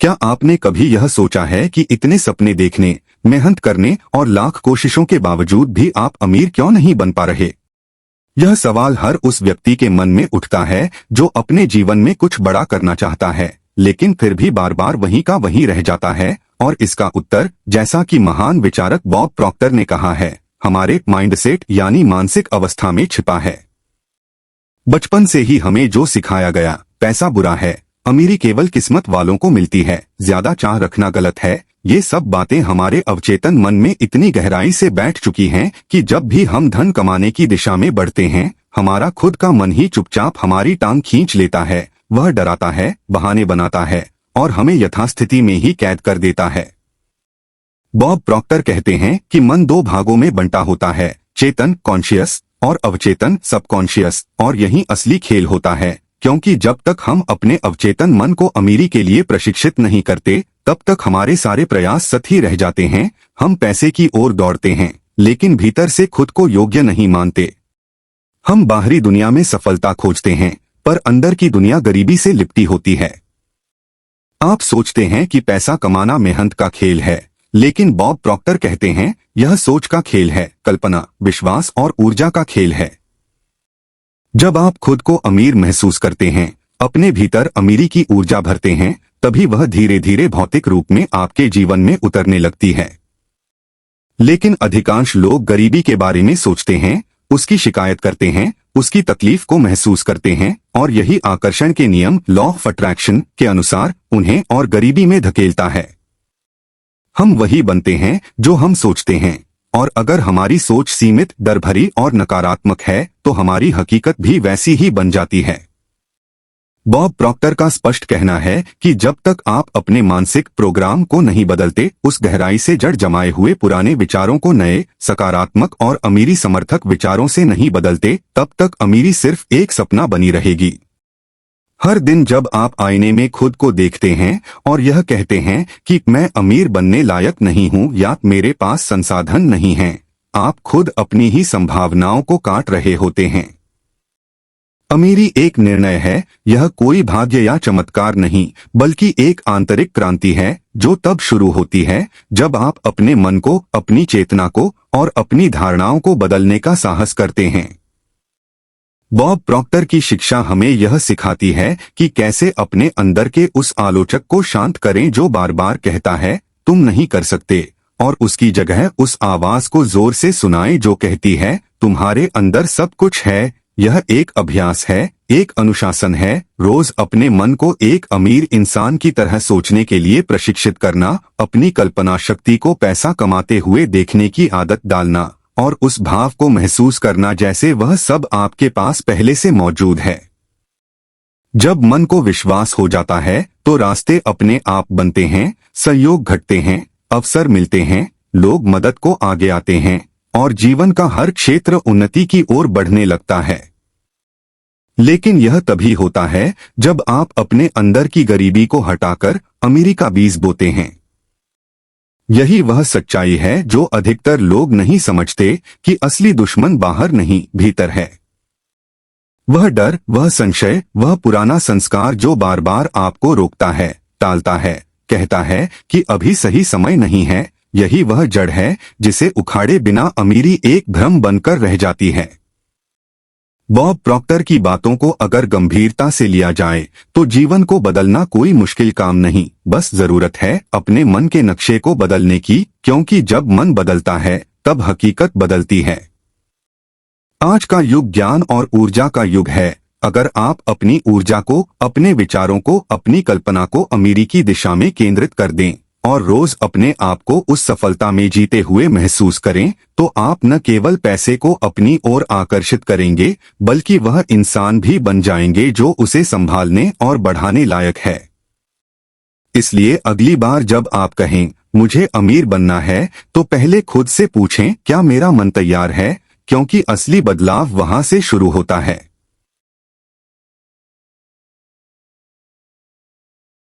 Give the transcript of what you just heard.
क्या आपने कभी यह सोचा है कि इतने सपने देखने, मेहनत करने और लाख कोशिशों के बावजूद भी आप अमीर क्यों नहीं बन पा रहे? यह सवाल हर उस व्यक्ति के मन में उठता है जो अपने जीवन में कुछ बड़ा करना चाहता है, लेकिन फिर भी बार बार वहीं का वहीं रह जाता है। और इसका उत्तर, जैसा कि महान विचारक बॉब प्रॉक्टर ने कहा है, हमारे माइंडसेट यानी मानसिक अवस्था में छिपा है। बचपन से ही हमें जो सिखाया गया, पैसा बुरा है, अमीरी केवल किस्मत वालों को मिलती है, ज्यादा चाह रखना गलत है, ये सब बातें हमारे अवचेतन मन में इतनी गहराई से बैठ चुकी हैं कि जब भी हम धन कमाने की दिशा में बढ़ते हैं, हमारा खुद का मन ही चुपचाप हमारी टांग खींच लेता है। वह डराता है, बहाने बनाता है और हमें यथास्थिति में ही कैद कर देता है। बॉब प्रॉक्टर कहते हैं कि मन दो भागों में बंटा होता है, चेतन कॉन्शियस और अवचेतन सबकॉन्शियस, और यही असली खेल होता है। क्योंकि जब तक हम अपने अवचेतन मन को अमीरी के लिए प्रशिक्षित नहीं करते, तब तक हमारे सारे प्रयास सत ही रह जाते हैं। हम पैसे की ओर दौड़ते हैं, लेकिन भीतर से खुद को योग्य नहीं मानते। हम बाहरी दुनिया में सफलता खोजते हैं, पर अंदर की दुनिया गरीबी से लिपटी होती है। आप सोचते हैं कि पैसा कमाना मेहनत का खेल है, लेकिन बॉब प्रॉक्टर कहते हैं यह सोच का खेल है, कल्पना, विश्वास और ऊर्जा का खेल है। जब आप खुद को अमीर महसूस करते हैं, अपने भीतर अमीरी की ऊर्जा भरते हैं, तभी वह धीरे धीरे भौतिक रूप में आपके जीवन में उतरने लगती है। लेकिन अधिकांश लोग गरीबी के बारे में सोचते हैं, उसकी शिकायत करते हैं, उसकी तकलीफ को महसूस करते हैं, और यही आकर्षण के नियम लॉ ऑफ अट्रैक्शन के अनुसार उन्हें और गरीबी में धकेलता है। हम वही बनते हैं जो हम सोचते हैं, और अगर हमारी सोच सीमित, डर भरी और नकारात्मक है, तो हमारी हकीकत भी वैसी ही बन जाती है। बॉब प्रॉक्टर का स्पष्ट कहना है कि जब तक आप अपने मानसिक प्रोग्राम को नहीं बदलते, उस गहराई से जड़ जमाए हुए पुराने विचारों को नए, सकारात्मक और अमीरी समर्थक विचारों से नहीं बदलते, तब तक अमीरी सिर्फ एक सपना बनी रहेगी। हर दिन जब आप आईने में खुद को देखते हैं और यह कहते हैं कि मैं अमीर बनने लायक नहीं हूं या मेरे पास संसाधन नहीं हैं, आप खुद अपनी ही संभावनाओं को काट रहे होते हैं। अमीरी एक निर्णय है, यह कोई भाग्य या चमत्कार नहीं, बल्कि एक आंतरिक क्रांति है जो तब शुरू होती है जब आप अपने मन को, अपनी चेतना को और अपनी धारणाओं को बदलने का साहस करते हैं। बॉब प्रॉक्टर की शिक्षा हमें यह सिखाती है कि कैसे अपने अंदर के उस आलोचक को शांत करें जो बार बार कहता है तुम नहीं कर सकते, और उसकी जगह उस आवाज को जोर से सुनाएं जो कहती है तुम्हारे अंदर सब कुछ है। यह एक अभ्यास है, एक अनुशासन है, रोज अपने मन को एक अमीर इंसान की तरह सोचने के लिए प्रशिक्षित करना, अपनी कल्पना शक्ति को पैसा कमाते हुए देखने की आदत डालना और उस भाव को महसूस करना जैसे वह सब आपके पास पहले से मौजूद है। जब मन को विश्वास हो जाता है तो रास्ते अपने आप बनते हैं, सहयोग घटते हैं, अवसर मिलते हैं, लोग मदद को आगे आते हैं और जीवन का हर क्षेत्र उन्नति की ओर बढ़ने लगता है। लेकिन यह तभी होता है जब आप अपने अंदर की गरीबी को हटाकर अमीरी का बीज बोते हैं। यही वह सच्चाई है जो अधिकतर लोग नहीं समझते कि असली दुश्मन बाहर नहीं, भीतर है। वह डर, वह संशय, वह पुराना संस्कार जो बार बार आपको रोकता है, टालता है, कहता है कि अभी सही समय नहीं है, यही वह जड़ है जिसे उखाड़े बिना अमीरी एक भ्रम बनकर रह जाती है। बॉब प्रॉक्टर की बातों को अगर गंभीरता से लिया जाए तो जीवन को बदलना कोई मुश्किल काम नहीं, बस जरूरत है अपने मन के नक्शे को बदलने की, क्योंकि जब मन बदलता है तब हकीकत बदलती है। आज का युग ज्ञान और ऊर्जा का युग है। अगर आप अपनी ऊर्जा को, अपने विचारों को, अपनी कल्पना को अमीरी की दिशा में केंद्रित कर दें और रोज अपने आप को उस सफलता में जीते हुए महसूस करें, तो आप न केवल पैसे को अपनी ओर आकर्षित करेंगे, बल्कि वह इंसान भी बन जाएंगे जो उसे संभालने और बढ़ाने लायक है। इसलिए अगली बार जब आप कहें मुझे अमीर बनना है, तो पहले खुद से पूछें क्या मेरा मन तैयार है, क्योंकि असली बदलाव वहां से शुरू होता है।